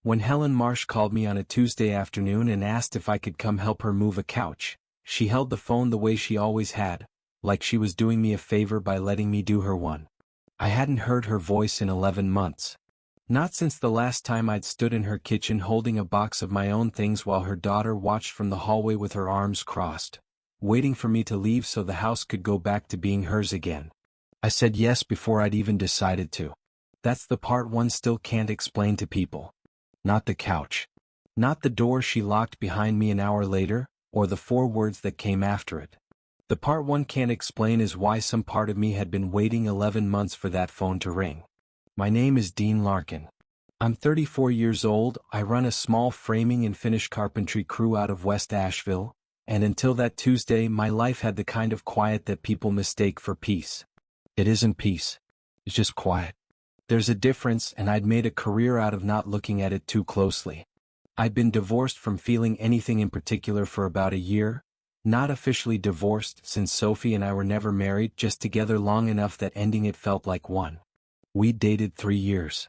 When Helen Marsh called me on a Tuesday afternoon and asked if I could come help her move a couch, she held the phone the way she always had, like she was doing me a favor by letting me do her one. I hadn't heard her voice in 11 months. Not since the last time I'd stood in her kitchen holding a box of my own things while her daughter watched from the hallway with her arms crossed, waiting for me to leave so the house could go back to being hers again. I said yes before I'd even decided to. That's the part one still can't explain to people. Not the couch. Not the door she locked behind me an hour later, or the 4 words that came after it. The part one can't explain is why some part of me had been waiting 11 months for that phone to ring. My name is Dean Larkin. I'm 34 years old, I run a small framing and finish carpentry crew out of West Asheville, and until that Tuesday my life had the kind of quiet that people mistake for peace. It isn't peace. It's just quiet. There's a difference, and I'd made a career out of not looking at it too closely. I'd been divorced from feeling anything in particular for about a year, not officially divorced since Sophie and I were never married, just together long enough that ending it felt like one. We'd dated 3 years.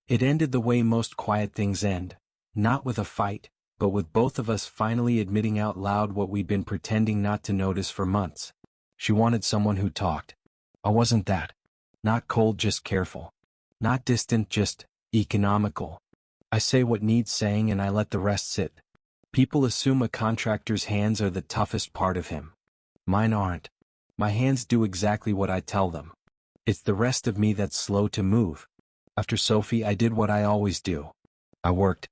It ended the way most quiet things end, not with a fight, but with both of us finally admitting out loud what we'd been pretending not to notice for months. She wanted someone who talked. I wasn't that. Not cold, just careful. Not distant, just economical. I say what needs saying and I let the rest sit. People assume a contractor's hands are the toughest part of him. Mine aren't. My hands do exactly what I tell them. It's the rest of me that's slow to move. After Sophie, I did what I always do. I worked.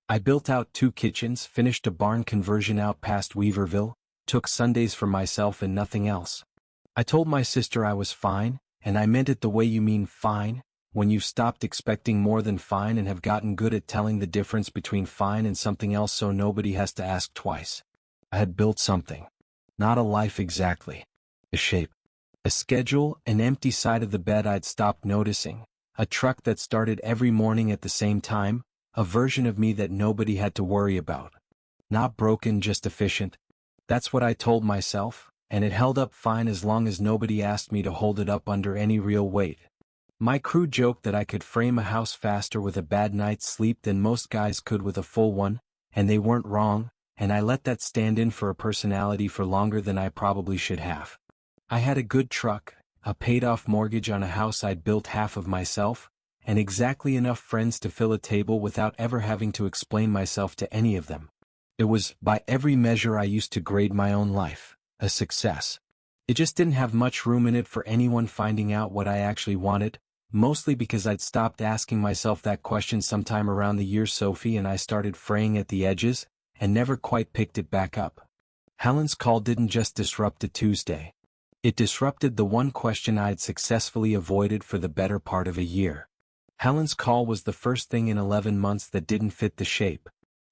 I built out 2 kitchens, finished a barn conversion out past Weaverville, took Sundays for myself and nothing else. I told my sister I was fine, and I meant it the way you mean fine, when you've stopped expecting more than fine and have gotten good at telling the difference between fine and something else so nobody has to ask twice. I had built something. Not a life exactly. A shape. A schedule, an empty side of the bed I'd stopped noticing, a truck that started every morning at the same time, a version of me that nobody had to worry about. Not broken, just efficient. That's what I told myself, and it held up fine as long as nobody asked me to hold it up under any real weight. My crew joked that I could frame a house faster with a bad night's sleep than most guys could with a full one, and they weren't wrong, and I let that stand in for a personality for longer than I probably should have. I had a good truck, a paid-off mortgage on a house I'd built half of myself, and exactly enough friends to fill a table without ever having to explain myself to any of them. It was, by every measure I used to grade my own life, a success. It just didn't have much room in it for anyone finding out what I actually wanted, mostly because I'd stopped asking myself that question sometime around the year Sophie and I started fraying at the edges, and never quite picked it back up. Helen's call didn't just disrupt a Tuesday. It disrupted the one question I'd successfully avoided for the better part of a year. Helen's call was the first thing in 11 months that didn't fit the shape.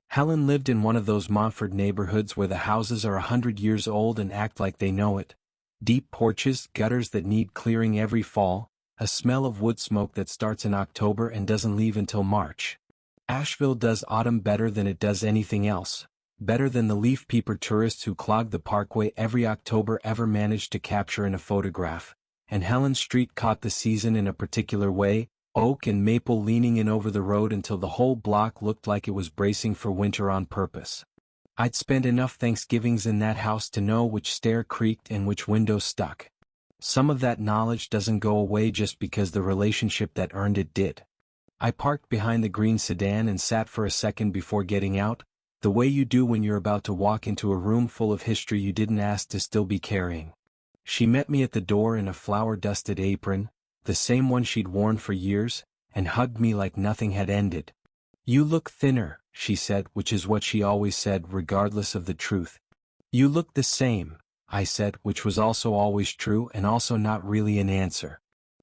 Helen lived in one of those Montford neighborhoods where the houses are 100 years old and act like they know it. Deep porches, gutters that need clearing every fall, a smell of wood smoke that starts in October and doesn't leave until March. Asheville does autumn better than it does anything else. Better than the leaf peeper tourists who clog the parkway every October ever managed to capture in a photograph, and Helen Street caught the season in a particular way, oak and maple leaning in over the road until the whole block looked like it was bracing for winter on purpose. I'd spent enough Thanksgivings in that house to know which stair creaked and which window stuck. Some of that knowledge doesn't go away just because the relationship that earned it did. I parked behind the green sedan and sat for a second before getting out, the way you do when you're about to walk into a room full of history you didn't ask to still be carrying. She met me at the door in a flour-dusted apron, the same one she'd worn for years, and hugged me like nothing had ended. "You look thinner," she said, which is what she always said regardless of the truth. "You look the same," I said, which was also always true and also not really an answer.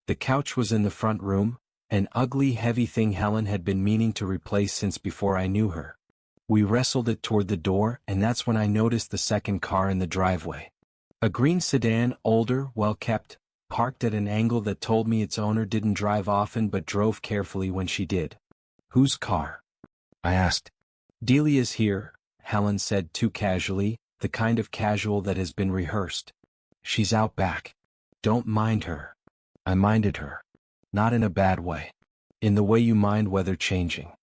The couch was in the front room, an ugly, heavy thing Helen had been meaning to replace since before I knew her. We wrestled it toward the door, and that's when I noticed the second car in the driveway. A green sedan, older, well-kept, parked at an angle that told me its owner didn't drive often but drove carefully when she did. "Whose car?" I asked. "Delia's here," Helen said too casually, the kind of casual that has been rehearsed. "She's out back. Don't mind her." I minded her. Not in a bad way. In the way you mind weather changing.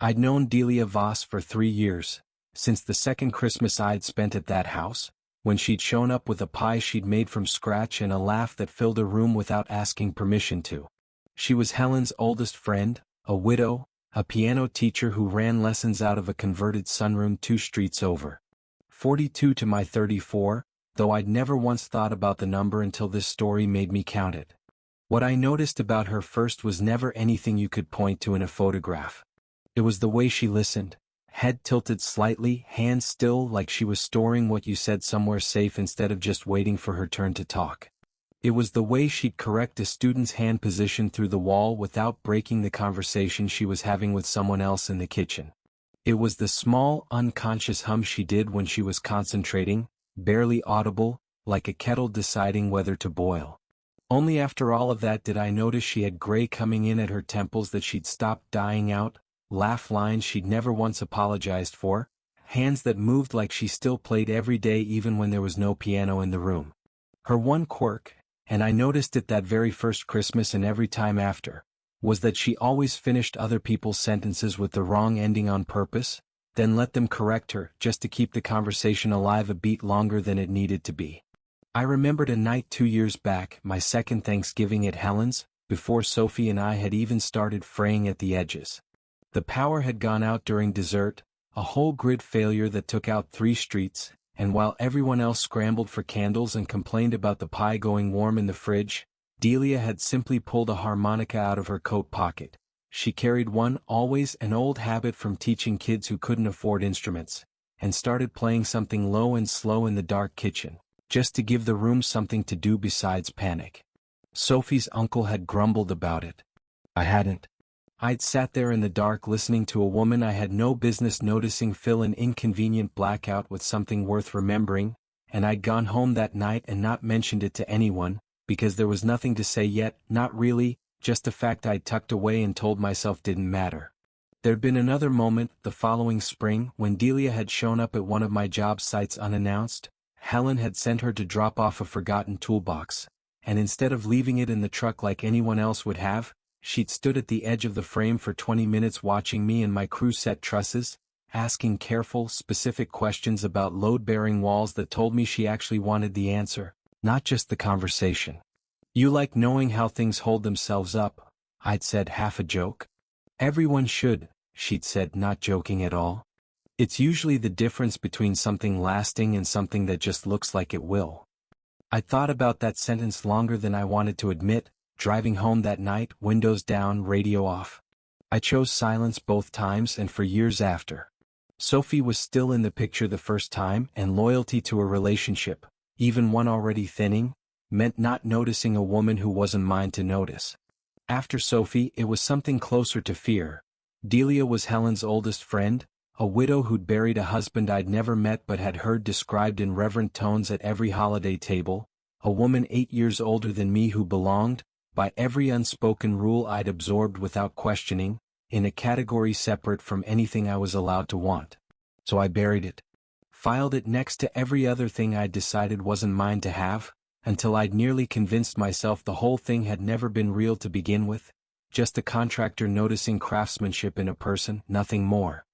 I'd known Delia Voss for 3 years, since the second Christmas I'd spent at that house, when she'd shown up with a pie she'd made from scratch and a laugh that filled a room without asking permission to. She was Helen's oldest friend, a widow, a piano teacher who ran lessons out of a converted sunroom 2 streets over. 42 to my 34, though I'd never once thought about the number until this story made me count it. What I noticed about her first was never anything you could point to in a photograph. It was the way she listened, head tilted slightly, hands still, like she was storing what you said somewhere safe instead of just waiting for her turn to talk. It was the way she'd correct a student's hand position through the wall without breaking the conversation she was having with someone else in the kitchen. It was the small, unconscious hum she did when she was concentrating, barely audible, like a kettle deciding whether to boil. Only after all of that did I notice she had gray coming in at her temples that she'd stopped dying out, laugh lines she'd never once apologized for, hands that moved like she still played every day even when there was no piano in the room. Her one quirk, and I noticed it that very first Christmas and every time after, was that she always finished other people's sentences with the wrong ending on purpose, then let them correct her just to keep the conversation alive a beat longer than it needed to be. I remembered a night 2 years back, my second Thanksgiving at Helen's, before Sophie and I had even started fraying at the edges. The power had gone out during dessert, a whole grid failure that took out 3 streets, and while everyone else scrambled for candles and complained about the pie going warm in the fridge, Delia had simply pulled a harmonica out of her coat pocket. She carried one, always an old habit from teaching kids who couldn't afford instruments, and started playing something low and slow in the dark kitchen, just to give the room something to do besides panic. Sophie's uncle had grumbled about it. I hadn't. I'd sat there in the dark listening to a woman I had no business noticing fill an inconvenient blackout with something worth remembering, and I'd gone home that night and not mentioned it to anyone, because there was nothing to say yet, not really, just a fact I'd tucked away and told myself didn't matter. There'd been another moment, the following spring, when Delia had shown up at one of my job sites unannounced. Helen had sent her to drop off a forgotten toolbox, and instead of leaving it in the truck like anyone else would have, she'd stood at the edge of the frame for 20 minutes watching me and my crew set trusses, asking careful, specific questions about load-bearing walls that told me she actually wanted the answer, not just the conversation. You like knowing how things hold themselves up, I'd said, half a joke. Everyone should, she'd said, not joking at all. It's usually the difference between something lasting and something that just looks like it will. I'd thought about that sentence longer than I wanted to admit, driving home that night, windows down, radio off. I chose silence both times and for years after. Sophie was still in the picture the first time, and loyalty to a relationship, even one already thinning, meant not noticing a woman who wasn't mine to notice. After Sophie, it was something closer to fear. Delia was Helen's oldest friend, a widow who'd buried a husband I'd never met but had heard described in reverent tones at every holiday table, a woman 8 years older than me who belonged, by every unspoken rule I'd absorbed without questioning, in a category separate from anything I was allowed to want. So I buried it. Filed it next to every other thing I'd decided wasn't mine to have, until I'd nearly convinced myself the whole thing had never been real to begin with, just a contractor noticing craftsmanship in a person, nothing more.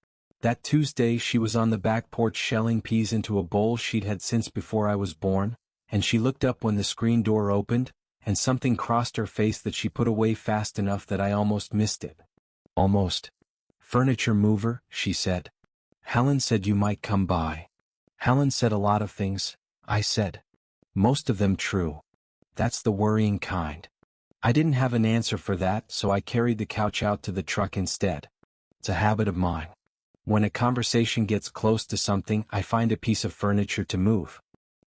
That Tuesday she was on the back porch shelling peas into a bowl she'd had since before I was born, and she looked up when the screen door opened, and something crossed her face that she put away fast enough that I almost missed it. Almost. Furniture mover, she said. Helen said you might come by. Helen said a lot of things, I said. Most of them true. That's the worrying kind. I didn't have an answer for that, so I carried the couch out to the truck instead. It's a habit of mine. When a conversation gets close to something, I find a piece of furniture to move.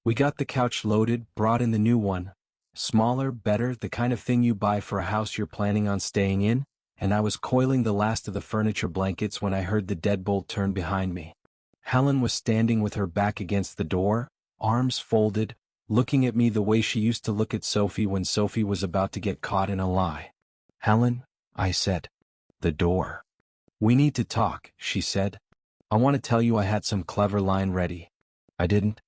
We got the couch loaded, brought in the new one. Smaller, better, the kind of thing you buy for a house you're planning on staying in, and I was coiling the last of the furniture blankets when I heard the deadbolt turn behind me. Helen was standing with her back against the door, arms folded, looking at me the way she used to look at Sophie when Sophie was about to get caught in a lie. Helen, I said. The door. We need to talk, she said. I want to tell you I had some clever line ready. I didn't.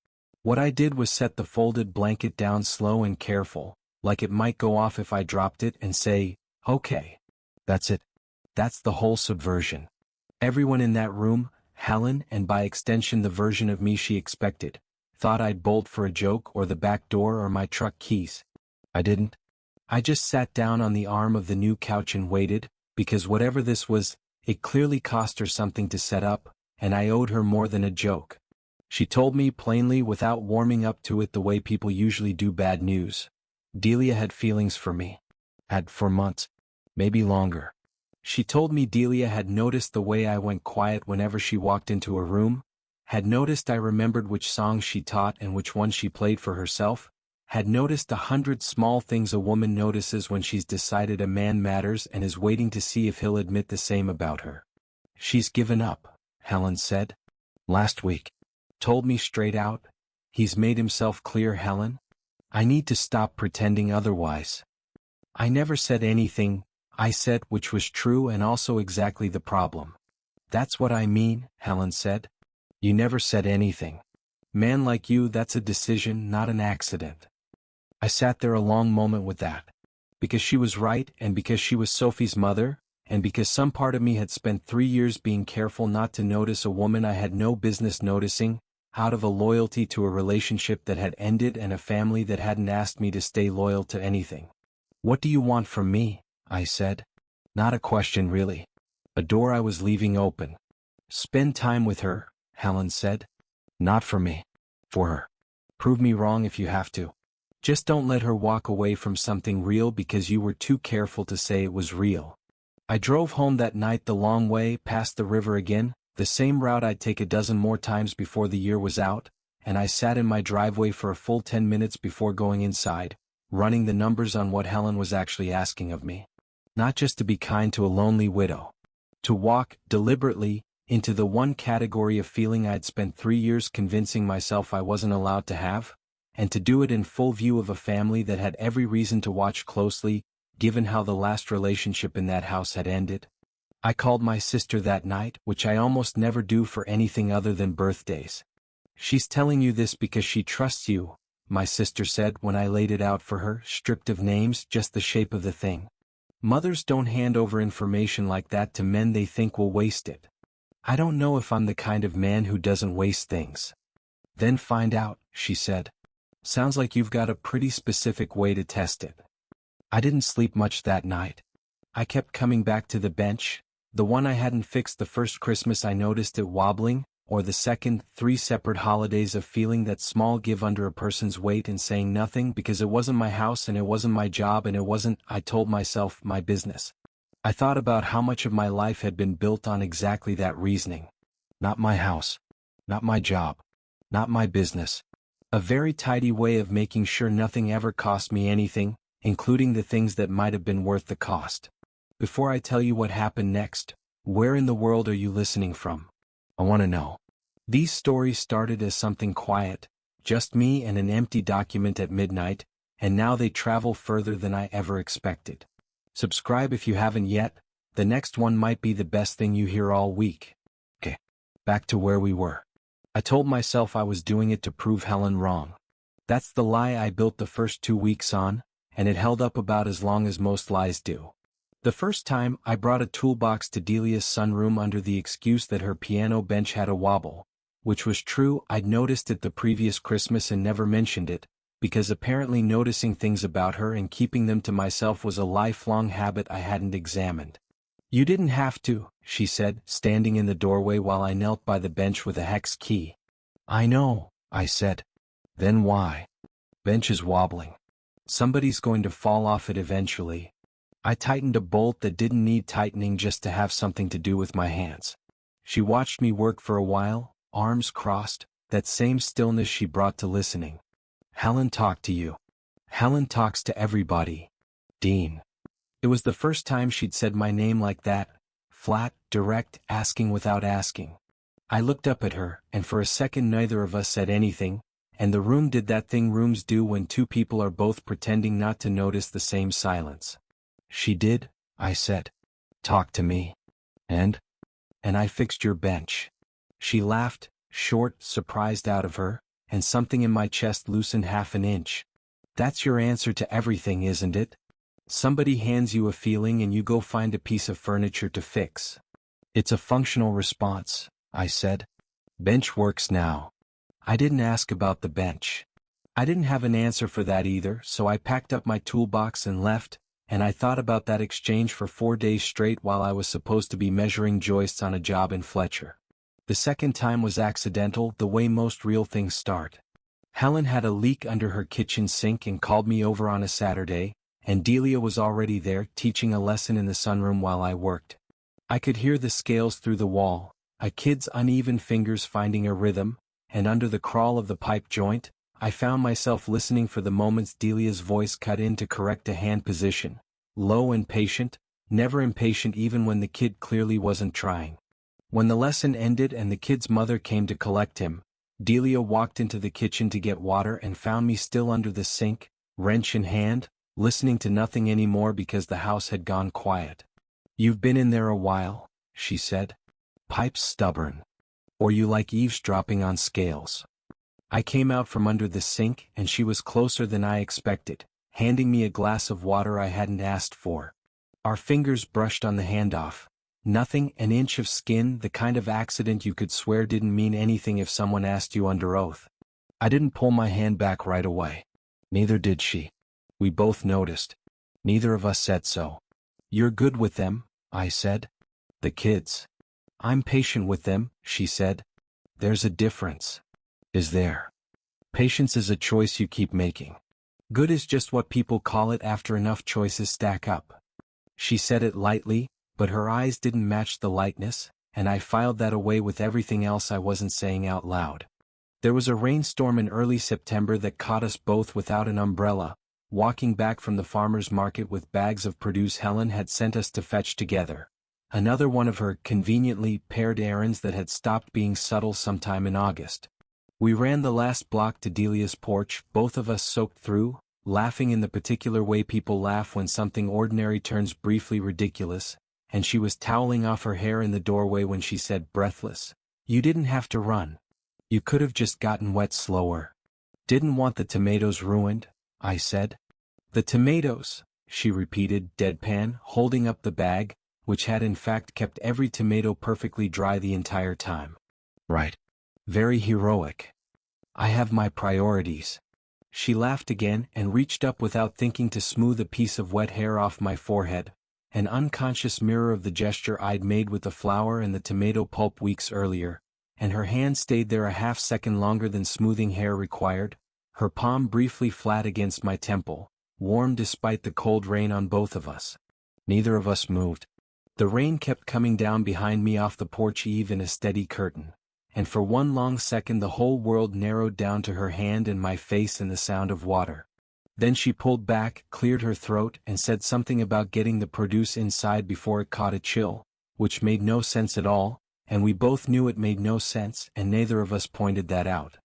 What I did was set the folded blanket down slow and careful, like it might go off if I dropped it, and say, okay. That's it. That's the whole subversion. Everyone in that room, Helen and by extension the version of me she expected, thought I'd bolt for a joke or the back door or my truck keys. I didn't. I just sat down on the arm of the new couch and waited, because whatever this was, it clearly cost her something to set up, and I owed her more than a joke. She told me plainly without warming up to it the way people usually do bad news. Delia had feelings for me. Had for months. Maybe longer. She told me Delia had noticed the way I went quiet whenever she walked into a room, had noticed I remembered which songs she taught and which ones she played for herself, had noticed 100 small things a woman notices when she's decided a man matters and is waiting to see if he'll admit the same about her. She's given up, Helen said. Last week. Told me straight out. He's made himself clear, Helen. I need to stop pretending otherwise. I never said anything, I said, which was true and also exactly the problem. That's what I mean, Helen said. You never said anything. Man like you, that's a decision, not an accident. I sat there a long moment with that. Because she was right, and because she was Sophie's mother, and because some part of me had spent 3 years being careful not to notice a woman I had no business noticing, out of a loyalty to a relationship that had ended and a family that hadn't asked me to stay loyal to anything. What do you want from me? I said. Not a question really. A door I was leaving open. Spend time with her, Helen said. Not for me. For her. Prove me wrong if you have to. Just don't let her walk away from something real because you were too careful to say it was real. I drove home that night the long way past the river again, the same route I'd take a dozen more times before the year was out, and I sat in my driveway for a full 10 minutes before going inside, running the numbers on what Helen was actually asking of me. Not just to be kind to a lonely widow. To walk, deliberately, into the one category of feeling I'd spent 3 years convincing myself I wasn't allowed to have, and to do it in full view of a family that had every reason to watch closely, given how the last relationship in that house had ended. I called my sister that night, which I almost never do for anything other than birthdays. She's telling you this because she trusts you, my sister said when I laid it out for her, stripped of names, just the shape of the thing. Mothers don't hand over information like that to men they think will waste it. I don't know if I'm the kind of man who doesn't waste things. Then find out, she said. Sounds like you've got a pretty specific way to test it. I didn't sleep much that night. I kept coming back to the bench, the one I hadn't fixed the first Christmas I noticed it wobbling, or the second, 3 separate holidays of feeling that small give under a person's weight and saying nothing because it wasn't my house and it wasn't my job and it wasn't, I told myself, my business. I thought about how much of my life had been built on exactly that reasoning. Not my house. Not my job. Not my business. A very tidy way of making sure nothing ever cost me anything, including the things that might have been worth the cost. Before I tell you what happened next, where in the world are you listening from? I want to know. These stories started as something quiet, just me and an empty document at midnight, and now they travel further than I ever expected. Subscribe if you haven't yet, the next one might be the best thing you hear all week. Okay, back to where we were. I told myself I was doing it to prove Helen wrong. That's the lie I built the first 2 weeks on, and it held up about as long as most lies do. The first time, I brought a toolbox to Delia's sunroom under the excuse that her piano bench had a wobble, which was true. I'd noticed it the previous Christmas and never mentioned it, because apparently noticing things about her and keeping them to myself was a lifelong habit I hadn't examined. You didn't have to, she said, standing in the doorway while I knelt by the bench with a hex key. I know, I said. Then why? Bench is wobbling. Somebody's going to fall off it eventually. I tightened a bolt that didn't need tightening just to have something to do with my hands. She watched me work for a while, arms crossed, that same stillness she brought to listening. Helen talked to you. Helen talks to everybody. Dean. It was the first time she'd said my name like that, flat, direct, asking without asking. I looked up at her, and for a second neither of us said anything, and the room did that thing rooms do when 2 people are both pretending not to notice the same silence. She did, I said. Talk to me. And I fixed your bench. She laughed, short, surprised out of her, and something in my chest loosened 1/2 inch. That's your answer to everything, isn't it? Somebody hands you a feeling and you go find a piece of furniture to fix. It's a functional response, I said. Bench works now. I didn't ask about the bench. I didn't have an answer for that either, so I packed up my toolbox and left, and I thought about that exchange for 4 days straight while I was supposed to be measuring joists on a job in Fletcher. The second time was accidental, the way most real things start. Helen had a leak under her kitchen sink and called me over on a Saturday, and Delia was already there teaching a lesson in the sunroom while I worked. I could hear the scales through the wall, a kid's uneven fingers finding a rhythm, and under the crawl of the pipe joint, I found myself listening for the moments Delia's voice cut in to correct a hand position, low and patient, never impatient even when the kid clearly wasn't trying. When the lesson ended and the kid's mother came to collect him, Delia walked into the kitchen to get water and found me still under the sink, wrench in hand, listening to nothing anymore because the house had gone quiet. "You've been in there a while," she said. "Pipe's stubborn. Or you like eavesdropping on scales." I came out from under the sink and she was closer than I expected, handing me a glass of water I hadn't asked for. Our fingers brushed on the handoff. Nothing, an inch of skin, the kind of accident you could swear didn't mean anything if someone asked you under oath. I didn't pull my hand back right away. Neither did she. We both noticed. Neither of us said so. "You're good with them," I said. "The kids." "I'm patient with them," she said. "There's a difference." "Is there?" "Patience is a choice you keep making. Good is just what people call it after enough choices stack up." She said it lightly, but her eyes didn't match the lightness, and I filed that away with everything else I wasn't saying out loud. There was a rainstorm in early September that caught us both without an umbrella, walking back from the farmer's market with bags of produce Helen had sent us to fetch together. Another one of her conveniently paired errands that had stopped being subtle sometime in August. We ran the last block to Delia's porch, both of us soaked through, laughing in the particular way people laugh when something ordinary turns briefly ridiculous, and she was toweling off her hair in the doorway when she said, breathless, "You didn't have to run. You could have just gotten wet slower." "Didn't want the tomatoes ruined," I said. "The tomatoes," she repeated, deadpan, holding up the bag, which had in fact kept every tomato perfectly dry the entire time. "Right. Very heroic. I have my priorities." She laughed again and reached up without thinking to smooth a piece of wet hair off my forehead, an unconscious mirror of the gesture I'd made with the flour and the tomato pulp weeks earlier, and her hand stayed there a half-second longer than smoothing hair required, her palm briefly flat against my temple, warm despite the cold rain on both of us. Neither of us moved. The rain kept coming down behind me off the porch eave in a steady curtain, and for one long second the whole world narrowed down to her hand and my face and the sound of water. Then she pulled back, cleared her throat, and said something about getting the produce inside before it caught a chill, which made no sense at all, and we both knew it made no sense, and neither of us pointed that out.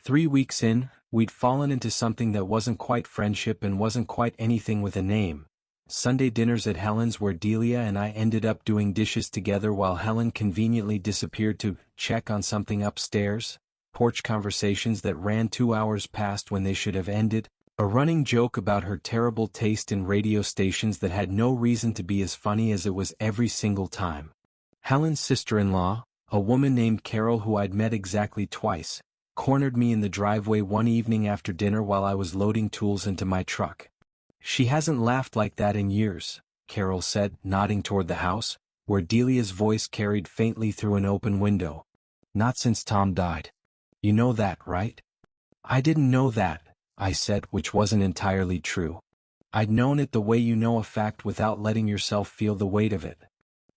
3 weeks in, we'd fallen into something that wasn't quite friendship and wasn't quite anything with a name. Sunday dinners at Helen's where Delia and I ended up doing dishes together while Helen conveniently disappeared to check on something upstairs, porch conversations that ran 2 hours past when they should have ended, a running joke about her terrible taste in radio stations that had no reason to be as funny as it was every single time. Helen's sister-in-law, a woman named Carol who I'd met exactly twice, cornered me in the driveway one evening after dinner while I was loading tools into my truck. "She hasn't laughed like that in years," Carol said, nodding toward the house, where Delia's voice carried faintly through an open window. "Not since Tom died. You know that, right?" "I didn't know that," I said, which wasn't entirely true. "I'd known it the way you know a fact without letting yourself feel the weight of it."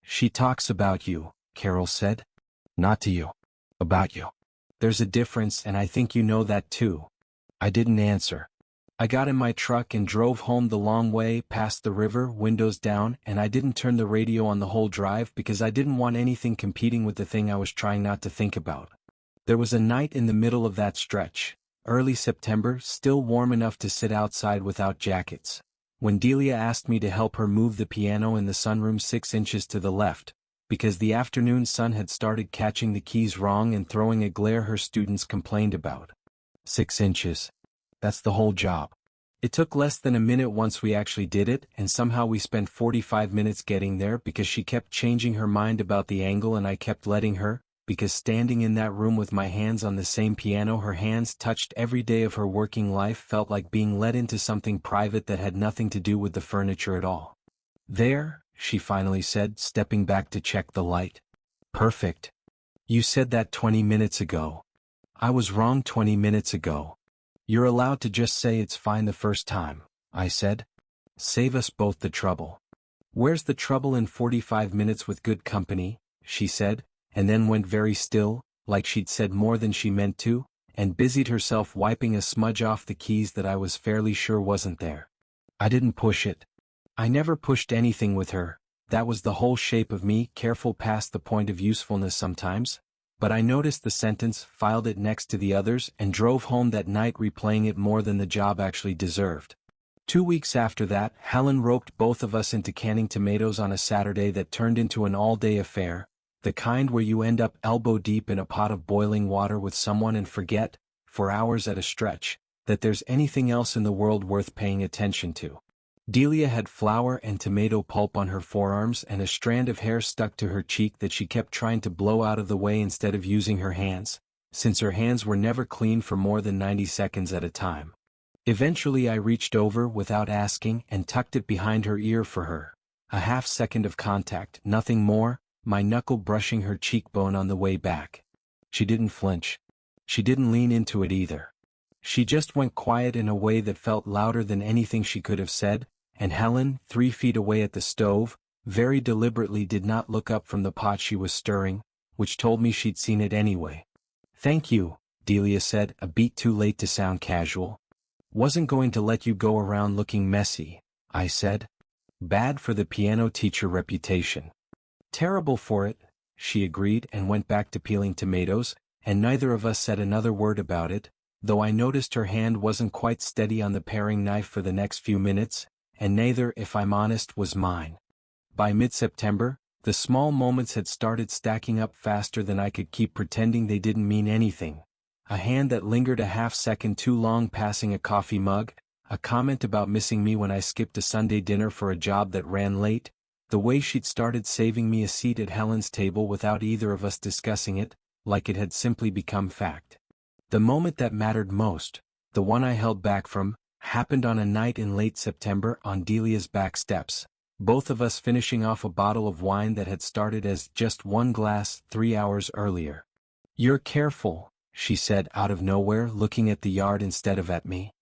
"She talks about you," Carol said. "Not to you. About you. There's a difference, and I think you know that too." I didn't answer. I got in my truck and drove home the long way past the river, windows down, and I didn't turn the radio on the whole drive because I didn't want anything competing with the thing I was trying not to think about. There was a night in the middle of that stretch, early September, still warm enough to sit outside without jackets, when Delia asked me to help her move the piano in the sunroom 6 inches to the left, because the afternoon sun had started catching the keys wrong and throwing a glare her students complained about. 6 inches. That's the whole job. It took less than a minute once we actually did it, and somehow we spent 45 minutes getting there because she kept changing her mind about the angle and I kept letting her, because standing in that room with my hands on the same piano her hands touched every day of her working life felt like being let into something private that had nothing to do with the furniture at all. "There," she finally said, stepping back to check the light. "Perfect. You said that 20 minutes ago. I was wrong 20 minutes ago. You're allowed to just say it's fine the first time," I said. "Save us both the trouble." "Where's the trouble in 45 minutes with good company?" she said, and then went very still, like she'd said more than she meant to, and busied herself wiping a smudge off the keys that I was fairly sure wasn't there. I didn't push it. I never pushed anything with her, that was the whole shape of me, careful past the point of usefulness sometimes. But I noticed the sentence, filed it next to the others, and drove home that night replaying it more than the job actually deserved. 2 weeks after that, Helen roped both of us into canning tomatoes on a Saturday that turned into an all-day affair, the kind where you end up elbow-deep in a pot of boiling water with someone and forget, for hours at a stretch, that there's anything else in the world worth paying attention to. Delia had flour and tomato pulp on her forearms and a strand of hair stuck to her cheek that she kept trying to blow out of the way instead of using her hands, since her hands were never clean for more than 90 seconds at a time. Eventually I reached over without asking and tucked it behind her ear for her. A half second of contact, nothing more, my knuckle brushing her cheekbone on the way back. She didn't flinch. She didn't lean into it either. She just went quiet in a way that felt louder than anything she could have said, and Helen, 3 feet away at the stove, very deliberately did not look up from the pot she was stirring, which told me she'd seen it anyway. "Thank you," Delia said, a beat too late to sound casual. "Wasn't going to let you go around looking messy," I said. "Bad for the piano teacher reputation." "Terrible for it," she agreed and went back to peeling tomatoes, and neither of us said another word about it, though I noticed her hand wasn't quite steady on the paring knife for the next few minutes, and neither, if I'm honest, was mine. By mid-September, the small moments had started stacking up faster than I could keep pretending they didn't mean anything. A hand that lingered a half-second too long passing a coffee mug, a comment about missing me when I skipped a Sunday dinner for a job that ran late, the way she'd started saving me a seat at Helen's table without either of us discussing it, like it had simply become fact. The moment that mattered most, the one I held back from, happened on a night in late September on Delia's back steps, both of us finishing off a bottle of wine that had started as just one glass 3 hours earlier. "You're careful," she said out of nowhere, looking at the yard instead of at me.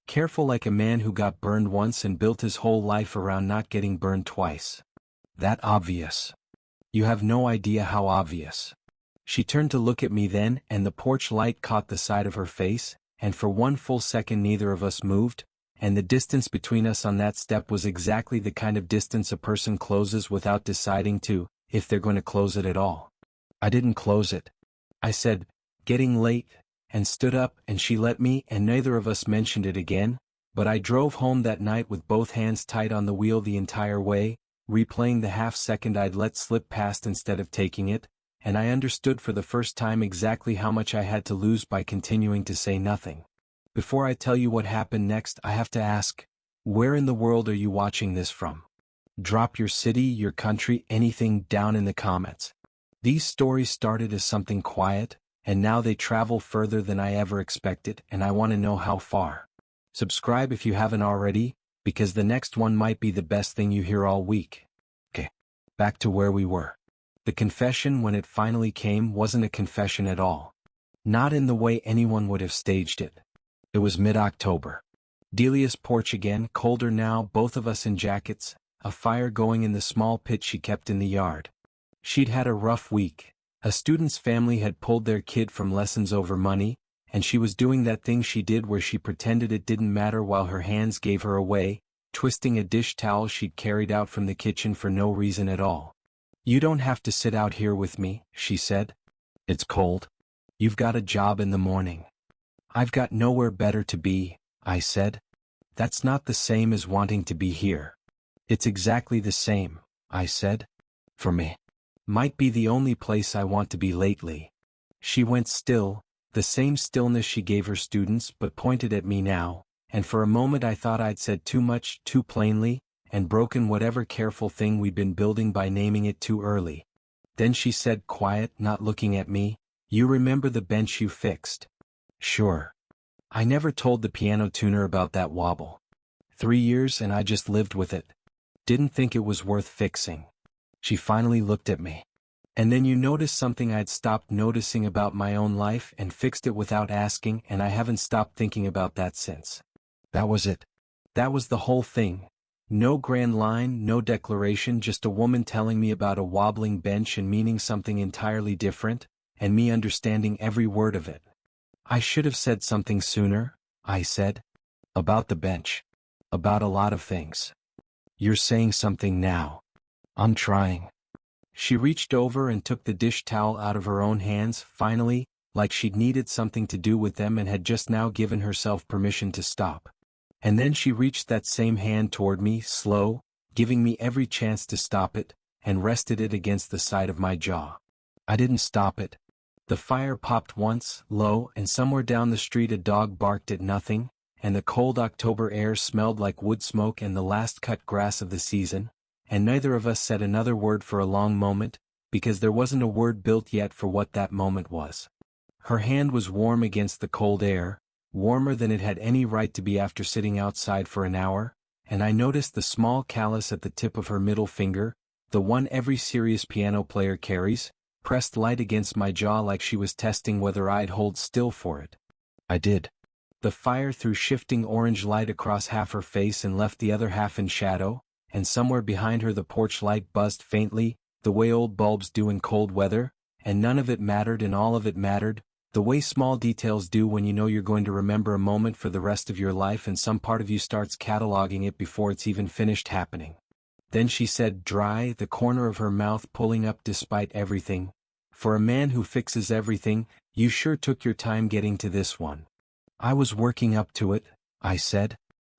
"Careful like a man who got burned once and built his whole life around not getting burned twice. That obvious. You have no idea how obvious." She turned to look at me then, and the porch light caught the side of her face, and for one full second neither of us moved, and the distance between us on that step was exactly the kind of distance a person closes without deciding to, if they're going to close it at all. I didn't close it. I said, "Getting late," and stood up, and she let me, and neither of us mentioned it again, but I drove home that night with both hands tight on the wheel the entire way, replaying the half second I'd let slip past instead of taking it, and I understood for the first time exactly how much I had to lose by continuing to say nothing. Before I tell you what happened next, I have to ask, where in the world are you watching this from? Drop your city, your country, anything down in the comments. These stories started as something quiet, and now they travel further than I ever expected, and I want to know how far. Subscribe if you haven't already, because the next one might be the best thing you hear all week. Okay, back to where we were. The confession, when it finally came, wasn't a confession at all. Not in the way anyone would have staged it. It was mid-October. Delia's porch again, colder now, both of us in jackets, a fire going in the small pit she kept in the yard. She'd had a rough week. A student's family had pulled their kid from lessons over money, and she was doing that thing she did where she pretended it didn't matter while her hands gave her away, twisting a dish towel she'd carried out from the kitchen for no reason at all. "You don't have to sit out here with me," she said. "It's cold. You've got a job in the morning." "I've got nowhere better to be," I said. "That's not the same as wanting to be here." "It's exactly the same," I said. "For me. Might be the only place I want to be lately." She went still, the same stillness she gave her students, but pointed at me now, and for a moment I thought I'd said too much, too plainly, and broken whatever careful thing we'd been building by naming it too early. Then she said, quiet, not looking at me, "You remember the bench you fixed?" "Sure. I never told the piano tuner about that wobble. 3 years and I just lived with it. Didn't think it was worth fixing." She finally looked at me. "And then you noticed something I'd stopped noticing about my own life and fixed it without asking, and I haven't stopped thinking about that since." That was it. That was the whole thing. No grand line, no declaration, just a woman telling me about a wobbling bench and meaning something entirely different, and me understanding every word of it. "I should have said something sooner," I said. "About the bench. About a lot of things." "You're saying something now." "I'm trying." She reached over and took the dish towel out of her own hands, finally, like she'd needed something to do with them and had just now given herself permission to stop. And then she reached that same hand toward me, slow, giving me every chance to stop it, and rested it against the side of my jaw. I didn't stop it. The fire popped once, low, and somewhere down the street a dog barked at nothing, and the cold October air smelled like wood smoke and the last cut grass of the season, and neither of us said another word for a long moment, because there wasn't a word built yet for what that moment was. Her hand was warm against the cold air, warmer than it had any right to be after sitting outside for an hour, and I noticed the small callus at the tip of her middle finger, the one every serious piano player carries, pressed light against my jaw like she was testing whether I'd hold still for it. I did. The fire threw shifting orange light across half her face and left the other half in shadow, and somewhere behind her the porch light buzzed faintly, the way old bulbs do in cold weather, and none of it mattered and all of it mattered, the way small details do when you know you're going to remember a moment for the rest of your life and some part of you starts cataloging it before it's even finished happening. Then she said, dry, the corner of her mouth pulling up despite everything, "For a man who fixes everything, you sure took your time getting to this one." "I was working up to it," I said.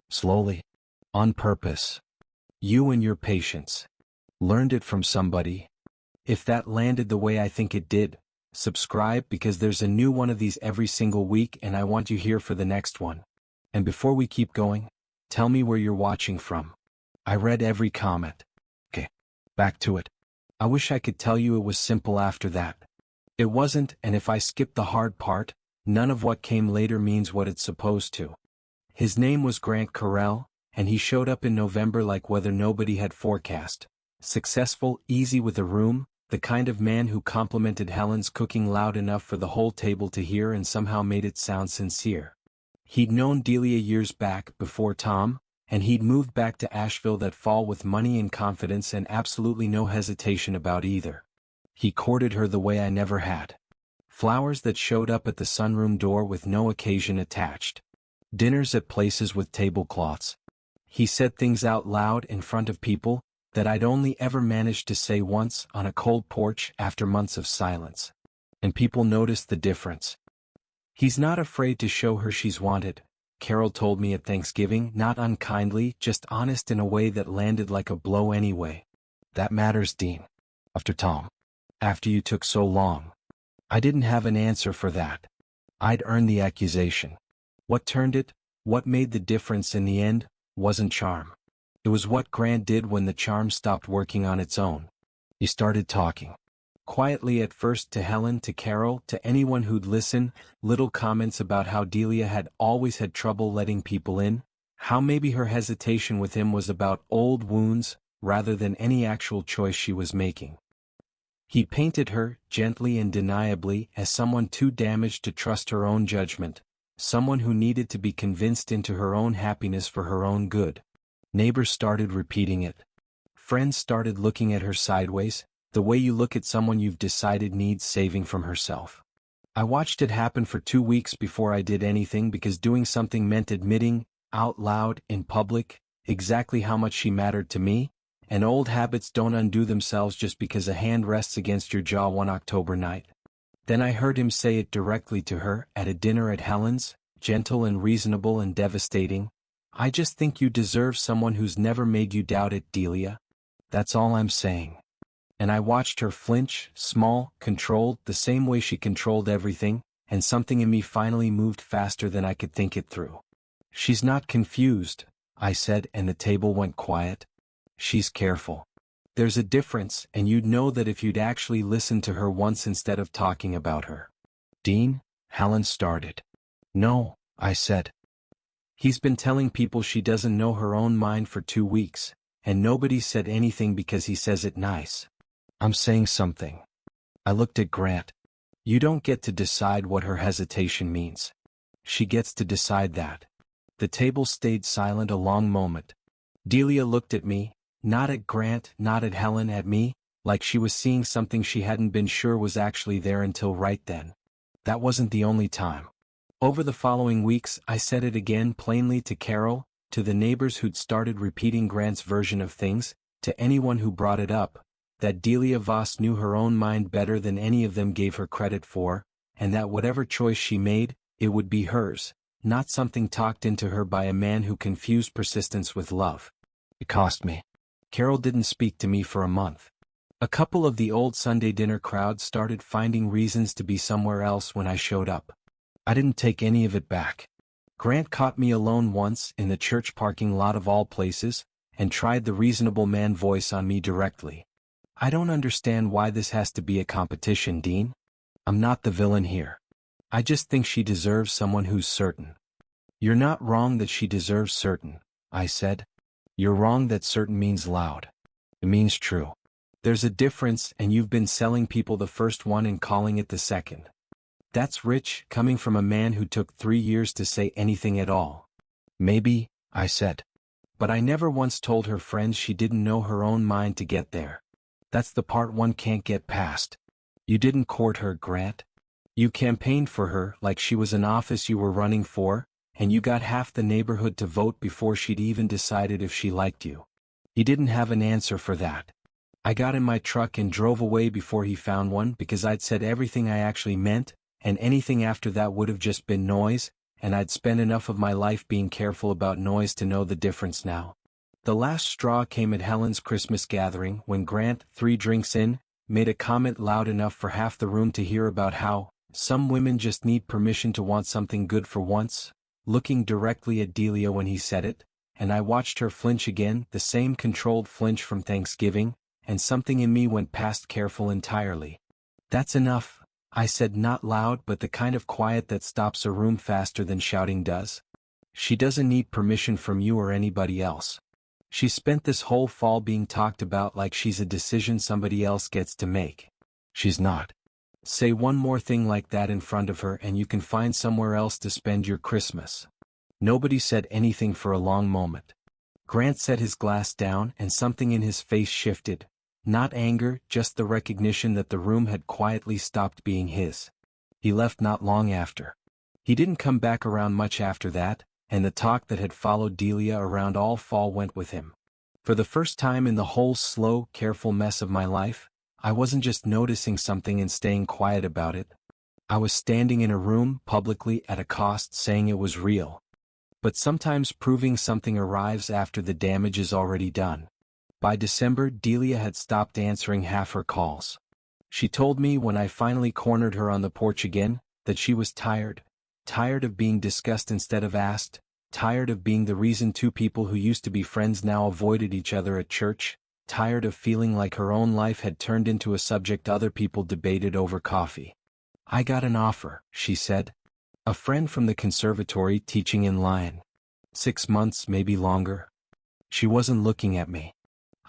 "Slowly. On purpose. You and your patience. Learned it from somebody. If that landed the way I think it did, subscribe because there's a new one of these every single week and I want you here for the next one. And before we keep going, tell me where you're watching from." I read every comment. Okay, back to it. I wish I could tell you it was simple after that. It wasn't, and if I skip the hard part, none of what came later means what it's supposed to. His name was Grant Carell, and he showed up in November like weather nobody had forecast. Successful, easy with a room, the kind of man who complimented Helen's cooking loud enough for the whole table to hear and somehow made it sound sincere. He'd known Delia years back, before Tom, and he'd moved back to Asheville that fall with money and confidence and absolutely no hesitation about either. He courted her the way I never had. Flowers that showed up at the sunroom door with no occasion attached. Dinners at places with tablecloths. He said things out loud in front of people that I'd only ever managed to say once on a cold porch after months of silence. And people noticed the difference. He's not afraid to show her she's wanted, Carol told me at Thanksgiving, not unkindly, just honest in a way that landed like a blow anyway. That matters, Dean. After Tom. After you took so long. I didn't have an answer for that. I'd earned the accusation. What turned it, what made the difference in the end, wasn't charm. It was what Grant did when the charm stopped working on its own. He started talking. Quietly at first to Helen, to Carol, to anyone who'd listen, little comments about how Delia had always had trouble letting people in, how maybe her hesitation with him was about old wounds, rather than any actual choice she was making. He painted her, gently and deniably, as someone too damaged to trust her own judgment, someone who needed to be convinced into her own happiness for her own good. Neighbors started repeating it. Friends started looking at her sideways, the way you look at someone you've decided needs saving from herself. I watched it happen for 2 weeks before I did anything because doing something meant admitting, out loud, in public, exactly how much she mattered to me, and old habits don't undo themselves just because a hand rests against your jaw one October night. Then I heard him say it directly to her, at a dinner at Helen's, gentle and reasonable and devastating. "I just think you deserve someone who's never made you doubt it, Delia. That's all I'm saying." And I watched her flinch, small, controlled, the same way she controlled everything, and something in me finally moved faster than I could think it through. She's not confused, I said, and the table went quiet. She's careful. There's a difference, and you'd know that if you'd actually listened to her once instead of talking about her. Dean, Helen started. No, I said. He's been telling people she doesn't know her own mind for 2 weeks, and nobody said anything because he says it nice. I'm saying something. I looked at Grant. You don't get to decide what her hesitation means. She gets to decide that. The table stayed silent a long moment. Delia looked at me, not at Grant, not at Helen, at me, like she was seeing something she hadn't been sure was actually there until right then. That wasn't the only time. Over the following weeks, I said it again plainly to Carol, to the neighbors who'd started repeating Grant's version of things, to anyone who brought it up, that Delia Voss knew her own mind better than any of them gave her credit for, and that whatever choice she made, it would be hers, not something talked into her by a man who confused persistence with love. It cost me. Carol didn't speak to me for a month. A couple of the old Sunday dinner crowd started finding reasons to be somewhere else when I showed up. I didn't take any of it back. Grant caught me alone once in the church parking lot of all places, and tried the reasonable man voice on me directly. I don't understand why this has to be a competition, Dean. I'm not the villain here. I just think she deserves someone who's certain. You're not wrong that she deserves certain, I said. You're wrong that certain means loud. It means true. There's a difference, and you've been selling people the first one and calling it the second. That's rich, coming from a man who took 3 years to say anything at all. Maybe, I said. But I never once told her friends she didn't know her own mind to get there. That's the part one can't get past. You didn't court her, Grant. You campaigned for her like she was an office you were running for, and you got half the neighborhood to vote before she'd even decided if she liked you. He didn't have an answer for that. I got in my truck and drove away before he found one because I'd said everything I actually meant, and anything after that would have just been noise, and I'd spent enough of my life being careful about noise to know the difference now. The last straw came at Helen's Christmas gathering when Grant, 3 drinks in, made a comment loud enough for half the room to hear about how some women just need permission to want something good for once, looking directly at Delia when he said it, and I watched her flinch again, the same controlled flinch from Thanksgiving, and something in me went past careful entirely. That's enough, I said, not loud but the kind of quiet that stops a room faster than shouting does. She doesn't need permission from you or anybody else. She spent this whole fall being talked about like she's a decision somebody else gets to make. She's not. Say one more thing like that in front of her and you can find somewhere else to spend your Christmas. Nobody said anything for a long moment. Grant set his glass down and something in his face shifted. Not anger, just the recognition that the room had quietly stopped being his. He left not long after. He didn't come back around much after that, and the talk that had followed Delia around all fall went with him. For the first time in the whole slow, careful mess of my life, I wasn't just noticing something and staying quiet about it. I was standing in a room, publicly at a cost, saying it was real. But sometimes proving something arrives after the damage is already done. By December, Delia had stopped answering half her calls. She told me when I finally cornered her on the porch again, that she was tired of being discussed instead of asked, tired of being the reason 2 people who used to be friends now avoided each other at church, tired of feeling like her own life had turned into a subject other people debated over coffee. I got an offer, she said. A friend from the conservatory teaching in Lyon. 6 months, maybe longer. She wasn't looking at me.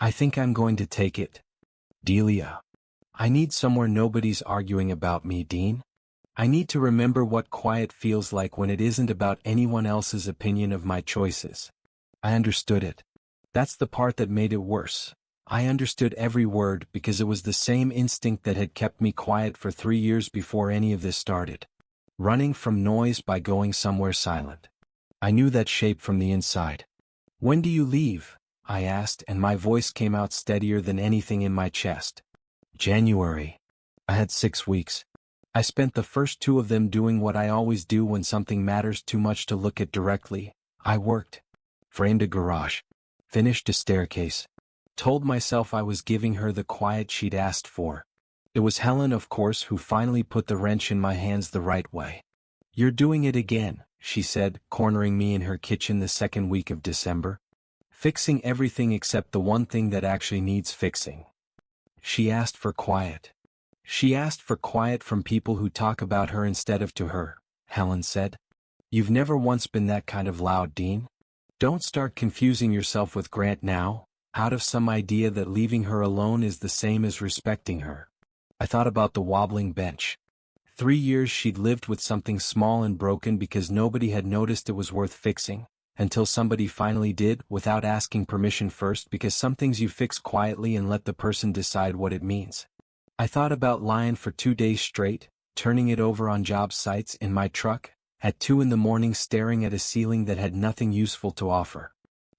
I think I'm going to take it. Delia. I need somewhere nobody's arguing about me, Dean. I need to remember what quiet feels like when it isn't about anyone else's opinion of my choices. I understood it. That's the part that made it worse. I understood every word because it was the same instinct that had kept me quiet for 3 years before any of this started. Running from noise by going somewhere silent. I knew that shape from the inside. When do you leave? I asked, and my voice came out steadier than anything in my chest. January. I had 6 weeks. I spent the first 2 of them doing what I always do when something matters too much to look at directly. I worked. Framed a garage. Finished a staircase. Told myself I was giving her the quiet she'd asked for. It was Helen, of course, who finally put the wrench in my hands the right way. You're doing it again, she said, cornering me in her kitchen the second week of December. Fixing everything except the one thing that actually needs fixing. She asked for quiet. She asked for quiet from people who talk about her instead of to her, Helen said. You've never once been that kind of loud, Dean. Don't start confusing yourself with Grant now, out of some idea that leaving her alone is the same as respecting her. I thought about the wobbling bench. 3 years she'd lived with something small and broken because nobody had noticed it was worth fixing, until somebody finally did, without asking permission first, because some things you fix quietly and let the person decide what it means. I thought about Lion for 2 days straight, turning it over on job sites in my truck, at 2 in the morning, staring at a ceiling that had nothing useful to offer.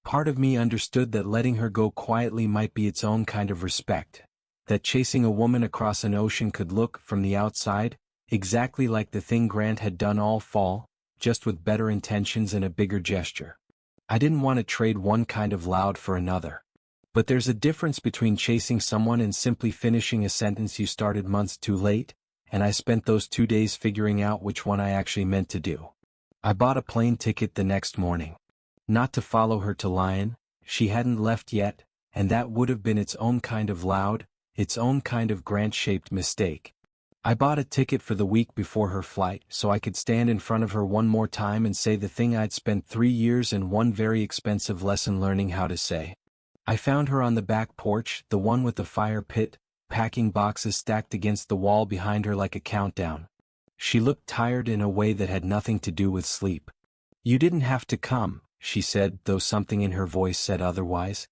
Part of me understood that letting her go quietly might be its own kind of respect, that chasing a woman across an ocean could look, from the outside, exactly like the thing Grant had done all fall, just with better intentions and a bigger gesture. I didn't want to trade one kind of loud for another. But there's a difference between chasing someone and simply finishing a sentence you started months too late, and I spent those 2 days figuring out which one I actually meant to do. I bought a plane ticket the next morning. Not to follow her to Lion, she hadn't left yet, and that would have been its own kind of loud, its own kind of Grant-shaped mistake. I bought a ticket for the week before her flight so I could stand in front of her one more time and say the thing I'd spent 3 years and one very expensive lesson learning how to say. I found her on the back porch, the one with the fire pit, packing boxes stacked against the wall behind her like a countdown. She looked tired in a way that had nothing to do with sleep. You didn't have to come, she said, though something in her voice said otherwise.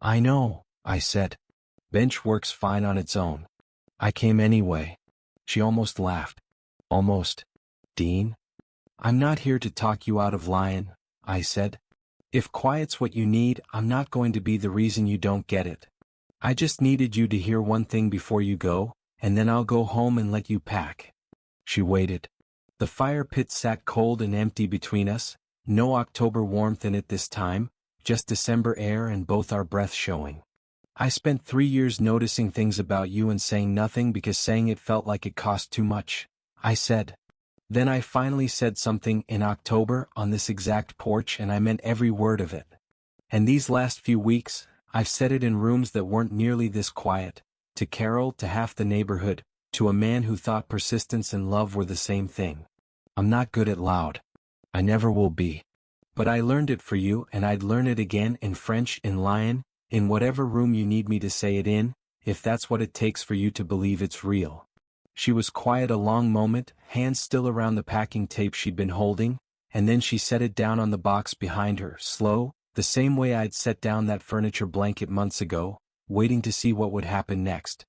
I know, I said. Bench works fine on its own. I came anyway. She almost laughed. Almost. Dean? I'm not here to talk you out of Lion, I said. If quiet's what you need, I'm not going to be the reason you don't get it. I just needed you to hear one thing before you go, and then I'll go home and let you pack. She waited. The fire pit sat cold and empty between us, no October warmth in it this time, just December air and both our breath showing. I spent 3 years noticing things about you and saying nothing because saying it felt like it cost too much, I said. Then I finally said something in October on this exact porch, and I meant every word of it. And these last few weeks, I've said it in rooms that weren't nearly this quiet, to Carol, to half the neighborhood, to a man who thought persistence and love were the same thing. I'm not good at loud. I never will be. But I learned it for you, and I'd learn it again in French, in Lion, in whatever room you need me to say it in, if that's what it takes for you to believe it's real. She was quiet a long moment, hands still around the packing tape she'd been holding, and then she set it down on the box behind her, slow, the same way I'd set down that furniture blanket months ago, waiting to see what would happen next.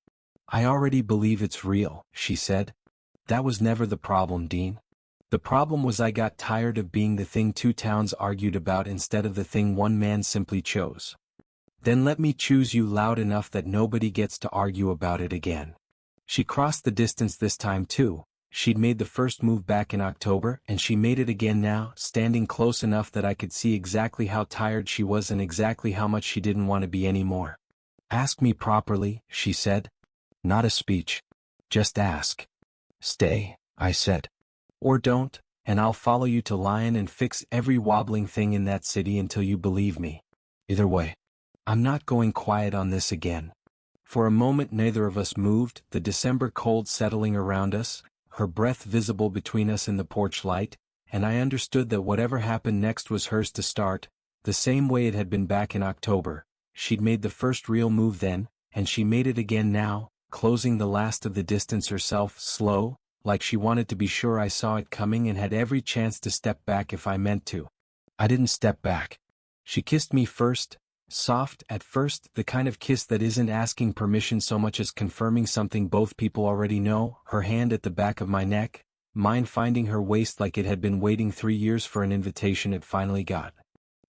I already believe it's real, she said. That was never the problem, Dean. The problem was I got tired of being the thing 2 towns argued about instead of the thing one man simply chose. Then let me choose you loud enough that nobody gets to argue about it again. She crossed the distance this time too. She'd made the first move back in October, and she made it again now, standing close enough that I could see exactly how tired she was and exactly how much she didn't want to be anymore. Ask me properly, she said. Not a speech. Just ask. Stay, I said. Or don't, and I'll follow you to Lion and fix every wobbling thing in that city until you believe me. Either way. I'm not going quiet on this again. For a moment neither of us moved, the December cold settling around us, her breath visible between us in the porch light, and I understood that whatever happened next was hers to start, the same way it had been back in October. She'd made the first real move then, and she made it again now, closing the last of the distance herself, slow, like she wanted to be sure I saw it coming and had every chance to step back if I meant to. I didn't step back. She kissed me first. Soft, at first, the kind of kiss that isn't asking permission so much as confirming something both people already know, her hand at the back of my neck, mine finding her waist like it had been waiting 3 years for an invitation it finally got.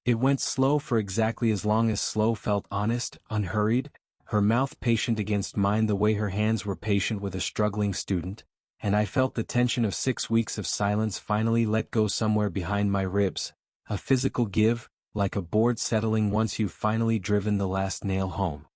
It went slow for exactly as long as slow felt, honest, unhurried, her mouth patient against mine the way her hands were patient with a struggling student, and I felt the tension of 6 weeks of silence finally let go somewhere behind my ribs, a physical give, like a board settling once you've finally driven the last nail home.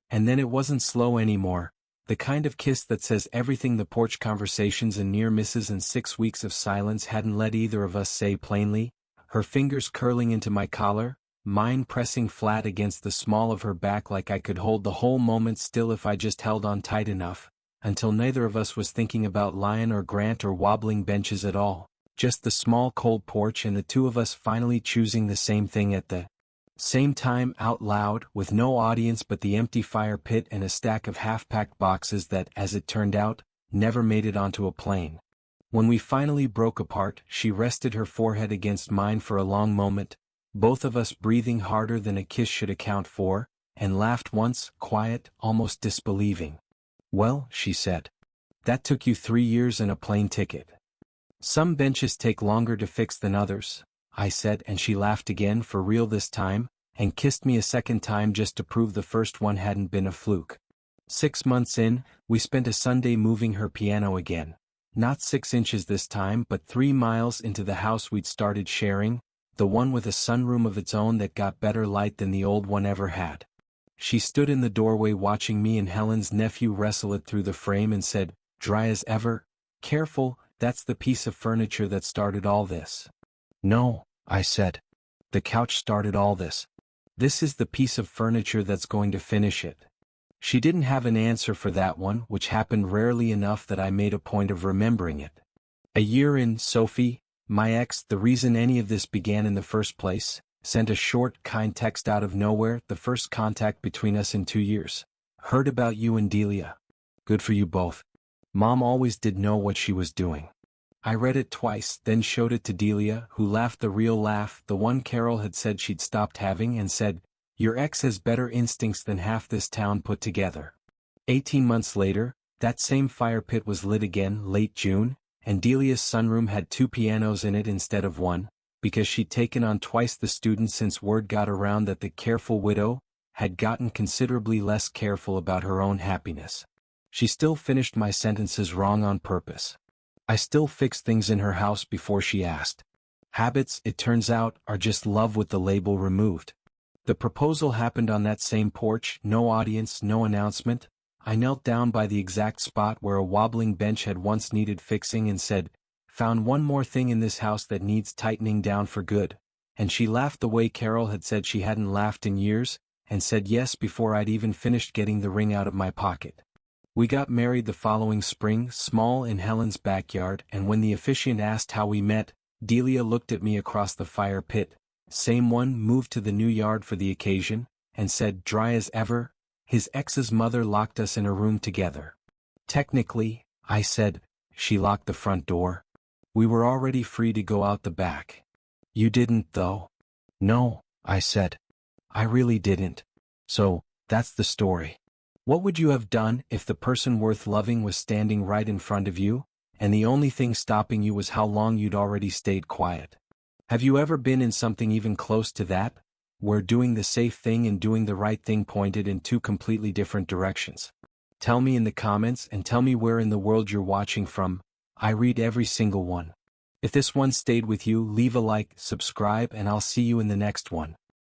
And then it wasn't slow anymore. The kind of kiss that says everything the porch conversations and near misses and 6 weeks of silence hadn't let either of us say plainly, her fingers curling into my collar, mine pressing flat against the small of her back like I could hold the whole moment still if I just held on tight enough, until neither of us was thinking about Lion or Grant or wobbling benches at all, just the small cold porch and the two of us finally choosing the same thing at the same time out loud, with no audience but the empty fire pit and a stack of half-packed boxes that, as it turned out, never made it onto a plane. When we finally broke apart, she rested her forehead against mine for a long moment, both of us breathing harder than a kiss should account for, and laughed once, quiet, almost disbelieving. "Well," she said. "That took you 3 years and a plane ticket." "Some benches take longer to fix than others," I said, and she laughed again for real this time, and kissed me a second time just to prove the first one hadn't been a fluke. 6 months in, we spent a Sunday moving her piano again. Not 6 inches this time but 3 miles into the house we'd started sharing, the one with a sunroom of its own that got better light than the old one ever had. She stood in the doorway watching me and Helen's nephew wrestle it through the frame and said, dry as ever, "Careful, that's the piece of furniture that started all this." "No," I said. "The couch started all this. This is the piece of furniture that's going to finish it." She didn't have an answer for that one, which happened rarely enough that I made a point of remembering it. A year in, Sophie, my ex, the reason any of this began in the first place, sent a short, kind text out of nowhere, the first contact between us in 2 years. "Heard about you and Delia. Good for you both. Mom always did know what she was doing." I read it twice, then showed it to Delia, who laughed the real laugh, the one Carol had said she'd stopped having, and said, "Your ex has better instincts than half this town put together." 18 months later, that same fire pit was lit again, late June, and Delia's sunroom had 2 pianos in it instead of 1, because she'd taken on twice the students since word got around that the careful widow had gotten considerably less careful about her own happiness. She still finished my sentences wrong on purpose. I still fixed things in her house before she asked. Habits, it turns out, are just love with the label removed. The proposal happened on that same porch, no audience, no announcement. I knelt down by the exact spot where a wobbling bench had once needed fixing and said, "Found one more thing in this house that needs tightening down for good." And she laughed the way Carol had said she hadn't laughed in years, and said yes before I'd even finished getting the ring out of my pocket. We got married the following spring, small in Helen's backyard, and when the officiant asked how we met, Delia looked at me across the fire pit, same one moved to the new yard for the occasion, and said, dry as ever, "His ex's mother locked us in a room together." "Technically," I said, "she locked the front door. We were already free to go out the back." "You didn't though." "No," I said. "I really didn't. So, that's the story." What would you have done if the person worth loving was standing right in front of you, and the only thing stopping you was how long you'd already stayed quiet? Have you ever been in something even close to that, where doing the safe thing and doing the right thing pointed in 2 completely different directions? Tell me in the comments, and tell me where in the world you're watching from. I read every single one. If this one stayed with you, leave a like, subscribe, and I'll see you in the next one.